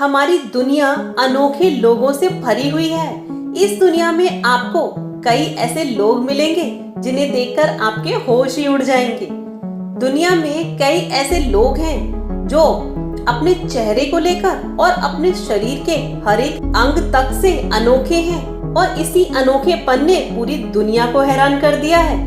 हमारी दुनिया अनोखे लोगों से भरी हुई है। इस दुनिया में आपको कई ऐसे लोग मिलेंगे जिन्हें देखकर आपके होश ही उड़ जाएंगे। दुनिया में कई ऐसे लोग हैं जो अपने चेहरे को लेकर और अपने शरीर के हर एक अंग तक से अनोखे हैं और इसी अनोखेपन ने पूरी दुनिया को हैरान कर दिया है।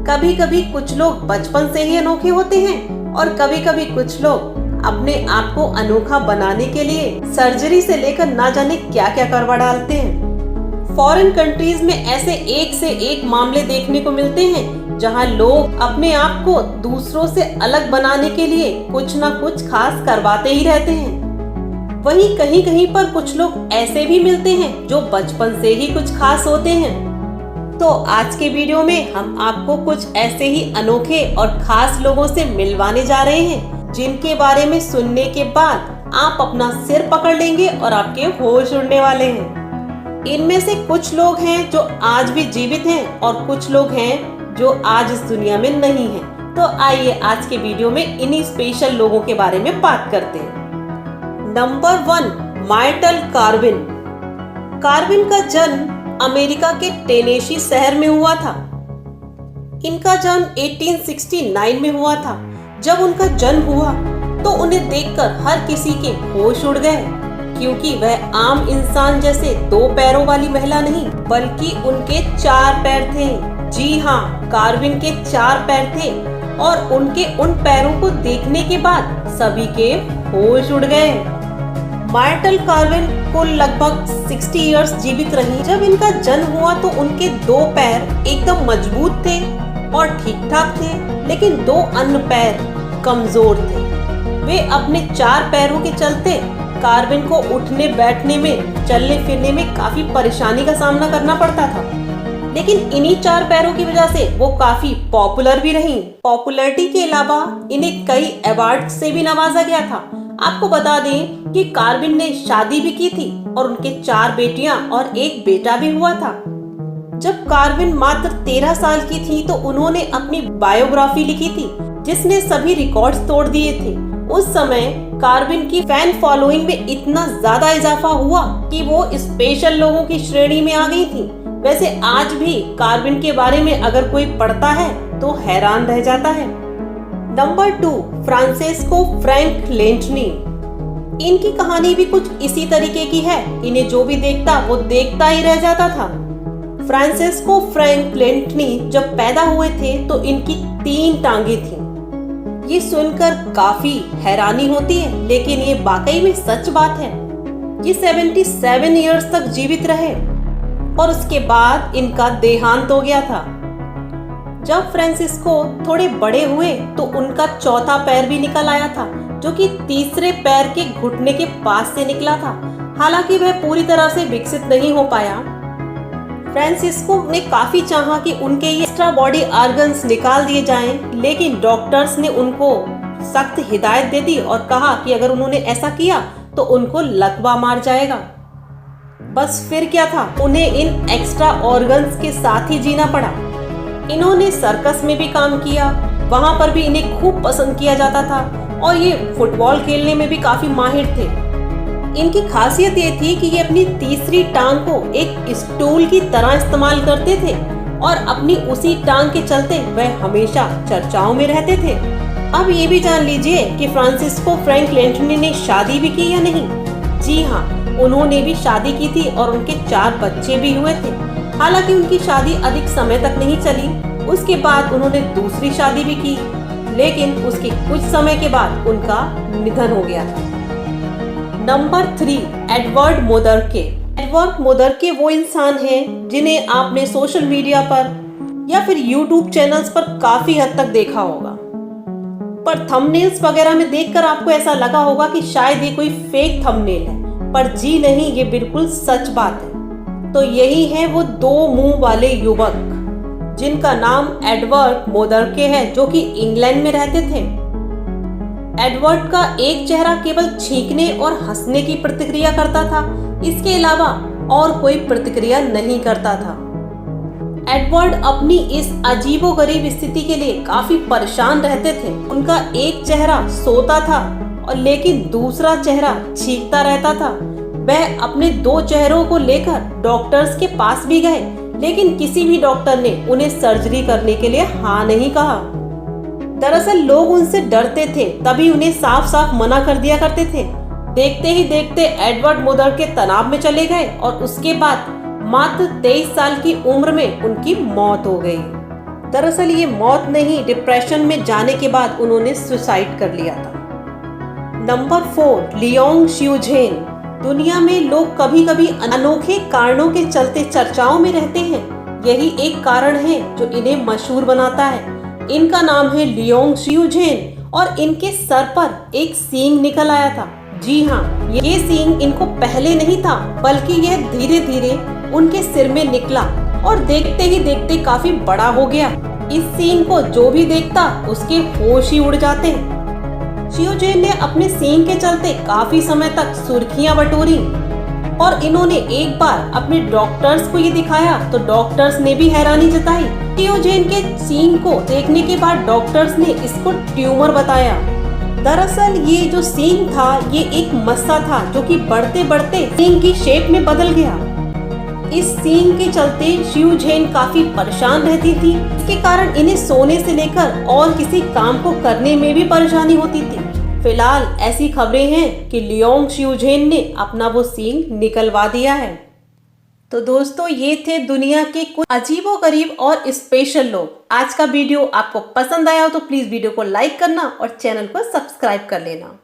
कभी कभी कुछ लोग बचपन से ही अनोखे होते हैं और कभी कभी कुछ लोग अपने आप को अनोखा बनाने के लिए सर्जरी से लेकर ना जाने क्या क्या करवा डालते हैं। फॉरेन कंट्रीज में ऐसे एक से एक मामले देखने को मिलते हैं जहां लोग अपने आप को दूसरों से अलग बनाने के लिए कुछ ना कुछ खास करवाते ही रहते हैं। वहीं कहीं कहीं पर कुछ लोग ऐसे भी मिलते हैं जो बचपन से ही कुछ खास होते हैं। तो आज के वीडियो में हम आपको कुछ ऐसे ही अनोखे और खास लोगों से मिलवाने जा रहे हैं जिनके बारे में सुनने के बाद आप अपना सिर पकड़ लेंगे और आपके होश उड़ने वाले हैं। इनमें से कुछ लोग हैं जो आज भी जीवित हैं और कुछ लोग हैं जो आज इस दुनिया में नहीं हैं। तो आइए आज के वीडियो में इन्हीं स्पेशल लोगों के बारे में बात करते हैं। Number 1, mortal Corvin. कार्विन का जन्म अमेरिका के टेनेसी शहर में हुआ था। इनका जन्म 1869 में हुआ था। जब उनका जन्म हुआ तो उन्हें देखकर हर किसी के होश उड़ गए, क्योंकि वह आम इंसान जैसे 2 पैरों वाली महिला नहीं बल्कि उनके 4 पैर थे। जी हाँ, कार्विन के 4 पैर थे और उनके उन पैरों को देखने के बाद सभी के होश उड़ गए। मार्टल कार्विन कुल लगभग 60 इयर्स जीवित रही। जब इनका जन्म हुआ तो उनके 2 पैर एकदम मजबूत थे और ठीक ठाक थे, लेकिन 2 अन्य पैर कमजोर थे। वे अपने 4 पैरों के चलते कार्विन को उठने बैठने में, चलने फिरने में काफी परेशानी का सामना करना पड़ता था, लेकिन इन्हीं 4 पैरों की वजह से वो काफी पॉपुलर भी रहीं। पॉपुलैरिटी के अलावा इन्हें कई अवार्ड से भी नवाजा गया था। आपको बता दें कि कार्विन ने शादी भी की थी और उनके 4 बेटियां और 1 बेटा भी हुआ था। जब कार्विन मात्र 13 साल की थी तो उन्होंने अपनी बायोग्राफी लिखी थी जिसने सभी रिकॉर्ड्स तोड़ दिए थे। उस समय कार्विन की फैन फॉलोइंग में इतना ज्यादा इजाफा हुआ कि वो स्पेशल लोगों की श्रेणी में आ गई थी। वैसे आज भी कार्विन के बारे में अगर कोई पढ़ता है तो हैरान रह जाता है। Number 2, Francesco Frank Lentini. इनकी कहानी भी कुछ इसी तरीके की है। इन्हें जो भी देखता वो देखता ही रह जाता था। फ्रांसेस्को फ्रैंक लेंटनी जब पैदा हुए थे तो इनकी 3 टांगे थीं। ये सुनकर काफी हैरानी होती है, लेकिन ये वाकई में सच बात है। ये 77 इयर्स तक जीवित रहे और उसके बाद इनका देहांत हो गया था। जब फ्रांसिस्को थोड़े बड़े हुए तो उनका 4था पैर भी निकल आया था, जो कि तीसरे पैर के घुटने के पास से निकला था। हालांकि वह पूरी तरह से विकसित नहीं हो पाया। फ्रांसिस्को ने काफी चाहा कि उनके ये एक्स्ट्रा बॉडी ऑर्गन्स निकाल दिए जाएं, लेकिन डॉक्टर्स ने उनको सख्त हिदायत दे दी और कहा कि अगर उन्होंने ऐसा किया तो उनको लकवा मार जाएगा। बस फिर क्या था, उन्हें इन एक्स्ट्रा ऑर्गन्स के साथ ही जीना पड़ा। इन्होंने सर्कस में भी काम किया, वहां पर भी इन्हें खूब पसंद किया जाता था और ये फुटबॉल खेलने में भी काफी माहिर थे। इनकी खासियत ये थी कि ये अपनी तीसरी टांग को एक स्टूल की तरह इस्तेमाल करते थे और अपनी उसी टांग के चलते वह हमेशा चर्चाओं में रहते थे। अब ये भी जान लीजिए कि फ्रांसिस्को फ्रैंक लेंटनी ने शादी भी की या नहीं। जी हाँ, उन्होंने भी शादी की थी और उनके 4 बच्चे भी हुए थे। हालांकि उनकी शादी अधिक समय तक नहीं चली। उसके बाद उन्होंने दूसरी शादी भी की, लेकिन उसके कुछ समय के बाद उनका निधन हो गया था। Number 3, Edward Mordrake. Edward Mordrake वो इंसान हैं जिन्हें आपने सोशल मीडिया पर या फिर यूट्यूब चैनल्स पर काफी हद तक देखा होगा, पर थंबनेल्स वगैरह में देखकर आपको ऐसा लगा होगा कि शायद ये कोई फेक थंबनेल है, पर जी नहीं, ये बिल्कुल सच बात है। तो यही है वो 2 मुंह वाले युवक जिनका नाम एडवर्ड मोदरके है, जो कि इंग्लैंड में रहते थे। एडवर्ड का एक चेहरा केवल छींकने और हंसने की प्रतिक्रिया करता था, इसके अलावा और कोई प्रतिक्रिया नहीं करता था। एडवर्ड अपनी इस अजीबोगरीब स्थिति के लिए काफी परेशान रहते थे। उनका एक चेहरा सोता था और लेकिन दूसरा चेहरा चीखता रहता था। वह अपने 2 चेहरों को लेकर डॉक्टर्स के पास भी गए, लेकिन किसी भी डॉक्टर ने उन्हें सर्जरी करने के लिए हाँ नहीं कहा। दरअसल लोग उनसे डरते थे, तभी उन्हें साफ साफ मना कर दिया करते थे। देखते ही देखते एडवर्ड मुदर के तनाव में चले गए और उसके बाद मात्र 23 साल की उम्र में उनकी मौत हो गई। दरअसल ये मौत नहीं, डिप्रेशन में जाने के बाद उन्होंने सुसाइड कर लिया था। Number 4, Leong Shiujen. दुनिया में लोग कभी कभी अनोखे कारणों के चलते चर्चाओं में रहते हैं। यही एक कारण है जो इन्हें मशहूर बनाता है। इनका नाम है लियोंग शियूजेन और इनके सर पर एक सींग निकल आया था। जी हाँ, ये सींग इनको पहले नहीं था, बल्कि यह धीरे धीरे उनके सिर में निकला और देखते ही देखते काफी बड़ा हो गया। इस सींग को जो भी देखता उसके होश ही उड़ जाते। शियूजेन ने अपने सींग के चलते काफी समय तक सुर्खियां बटोरी और इन्होंने एक बार अपने डॉक्टर्स को ये दिखाया तो डॉक्टर्स ने भी हैरानी जताई। शियूजेन के सींग को देखने के बाद डॉक्टर्स ने इसको ट्यूमर बताया। दरअसल ये जो सींग था ये एक मस्सा था जो कि बढ़ते बढ़ते सींग की शेप में बदल गया। इस सींग के चलते शियूजेन काफी परेशान रहती थी। इसके कारण इन्हें सोने से लेकर और किसी काम को करने में भी परेशानी होती थी। फिलहाल ऐसी खबरें हैं कि लियोंग शियूजेन ने अपना वो सींग निकलवा दिया है। तो दोस्तों ये थे दुनिया के कुछ अजीबोगरीब और स्पेशल लोग। आज का वीडियो आपको पसंद आया हो तो प्लीज वीडियो को लाइक करना और चैनल को सब्सक्राइब कर लेना।